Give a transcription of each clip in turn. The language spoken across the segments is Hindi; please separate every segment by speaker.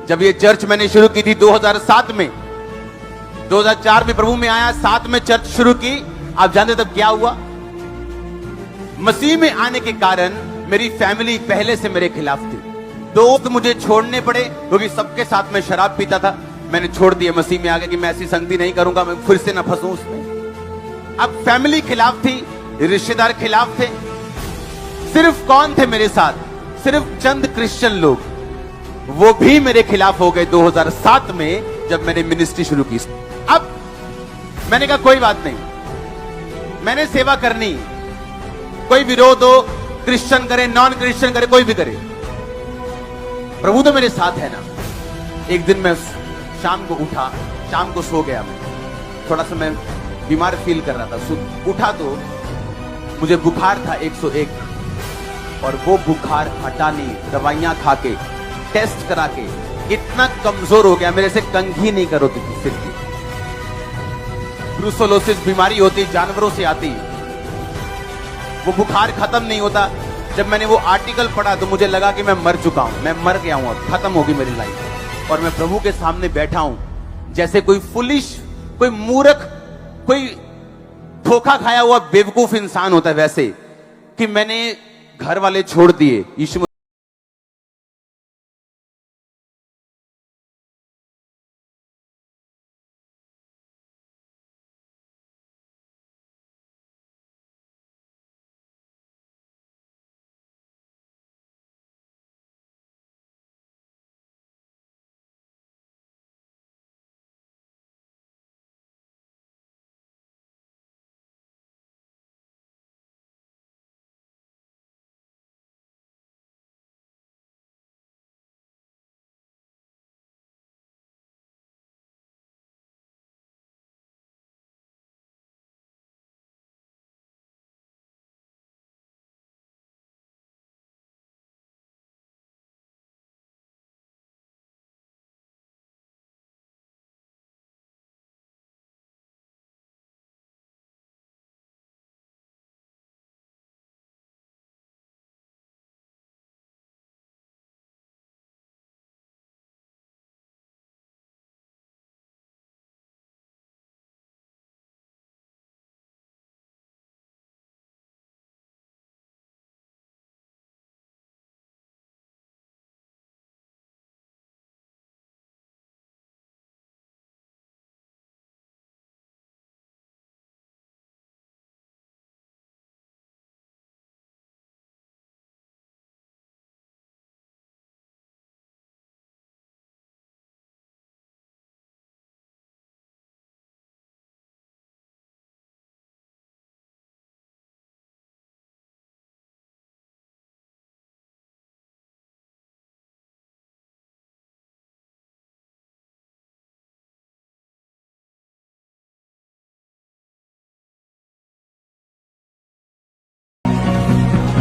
Speaker 1: जब ये चर्च मैंने शुरू की थी 2007 में, 2004 में प्रभु में आया, 7 में चर्च शुरू की। आप जानते तब क्या हुआ? मसीह में आने के कारण मेरी फैमिली पहले से मेरे खिलाफ थी। दोस्त मुझे छोड़ने पड़े क्योंकि सबके साथ में शराब पीता था। मैंने छोड़ दिया मसीह में आके कि मैं ऐसी संगति नहीं करूंगा, मैं फिर से ना फंसूं उसमें। अब फैमिली खिलाफ थी, रिश्तेदार खिलाफ थे। सिर्फ कौन थे मेरे साथ? सिर्फ चंद क्रिश्चियन लोग, वो भी मेरे खिलाफ हो गए 2007 में जब मैंने मिनिस्ट्री शुरू की। अब मैंने कहा कोई बात नहीं, मैंने सेवा करनी, कोई विरोध हो, क्रिश्चियन करे नॉन क्रिश्चियन करे, कोई भी करे, प्रभु तो मेरे साथ है ना। एक दिन मैं शाम को उठा, शाम को सो गया, मैं थोड़ा सा मैं बीमार फील कर रहा था। उठा तो मुझे बुखार था 101, और वो बुखार हटा नहीं, दवाइयां खा के टेस्ट करा के इतना कमजोर हो गया, मेरे से कंघी नहीं कर होती थी सिर की। ब्रूसेलोसिस बीमारी होती, जानवरों से आती, वो बुखार खत्म नहीं होता। जब मैंने वो आर्टिकल पढ़ा तो मुझे लगा कि मैं मर चुका हूं, मैं मर गया हूं, खत्म होगी मेरी लाइफ। और मैं प्रभु के सामने बैठा हूं जैसे कोई फुलिश, कोई मूर्ख, कोई धोखा खाया हुआ बेवकूफ इंसान होता है, वैसे कि मैंने घर वाले छोड़ दिए। यीशु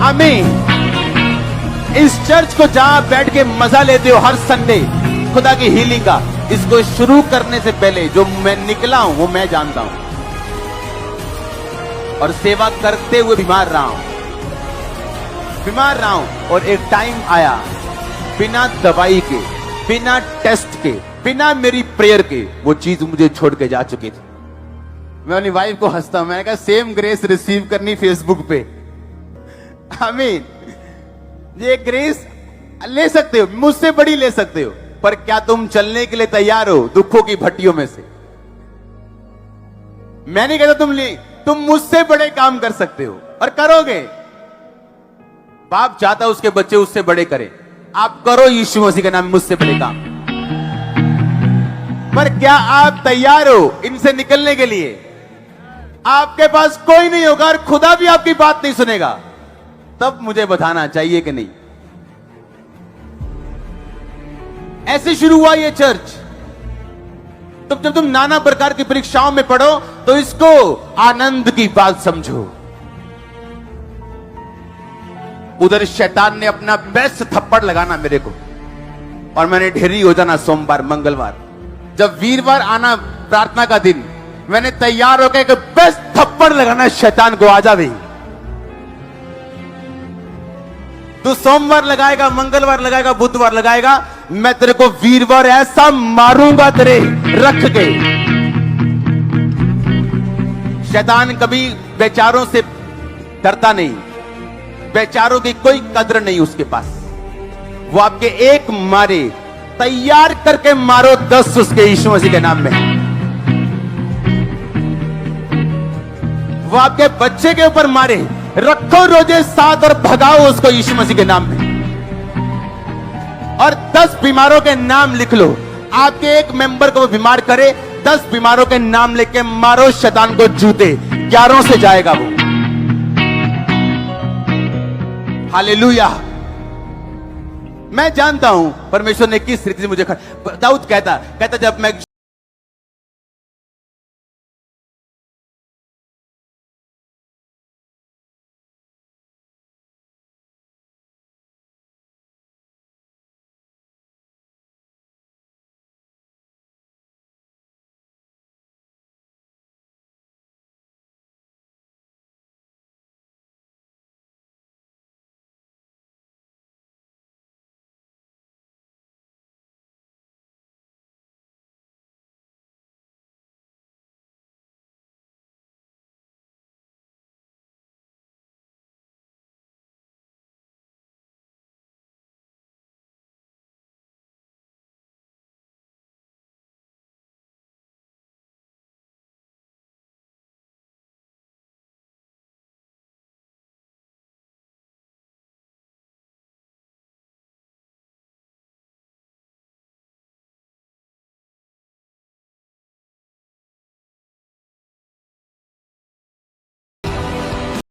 Speaker 1: आमीन। इस चर्च को जहां बैठ के मजा लेते हो हर संडे खुदा की हीलिंग का, इसको शुरू करने से पहले जो मैं निकला हूं वो मैं जानता हूं, और सेवा करते हुए बीमार रहा हूं। और एक टाइम आया, बिना दवाई के, बिना टेस्ट के, बिना मेरी प्रेयर के वो चीज मुझे छोड़ के जा चुकी थी। मैं अपनी वाइफ को हंसता हूं, मैंने कहा सेम ग्रेस रिसीव करनी फेसबुक पे। आमीन। ये ग्रेस ले सकते हो, मुझसे बड़ी ले सकते हो, पर क्या तुम चलने के लिए तैयार हो दुखों की भट्टियों में से? मैं नहीं कहता तुम मुझसे बड़े काम कर सकते हो और करोगे। बाप चाहता उसके बच्चे उससे बड़े करें, आप करो यीशु मसीह के नाम मुझसे बड़े काम। पर क्या आप तैयार हो इनसे निकलने के लिए? आपके पास कोई नहीं होगा और खुदा भी आपकी बात नहीं सुनेगा, तब मुझे बताना चाहिए कि नहीं। ऐसे शुरू हुआ ये चर्च। तो जब तुम नाना प्रकार की परीक्षाओं में पढ़ो तो इसको आनंद की बात समझो। उधर शैतान ने अपना बेस्ट थप्पड़ लगाना मेरे को, और मैंने ढेरी हो जाना सोमवार मंगलवार। जब वीरवार आना प्रार्थना का दिन, मैंने तैयार होकर एक बेस्ट थप्पड़ लगाना शैतान को, आजा भाई तू सोमवार लगाएगा, मंगलवार लगाएगा, बुधवार लगाएगा, मैं तेरे को वीरवर ऐसा मारूंगा तेरे रख के। शैतान कभी बेचारों से डरता नहीं, बेचारों की कोई कद्र नहीं उसके पास। वो आपके एक मारे, तैयार करके मारो 10 उसके यीशु मसीह के नाम में। वो आपके बच्चे के ऊपर मारे, रखो रोजे 7 और भगाओ उसको यीशु मसीह के नाम में। और 10 बीमारों के नाम लिख लो। आपके एक मेंबर को वो बीमार करे, 10 बीमारों के नाम लेके मारो शैतान को जूते, 11 से जाएगा वो। हालेलुया। मैं जानता हूं परमेश्वर ने किस रीति से मुझे दाऊद कहता जब मैं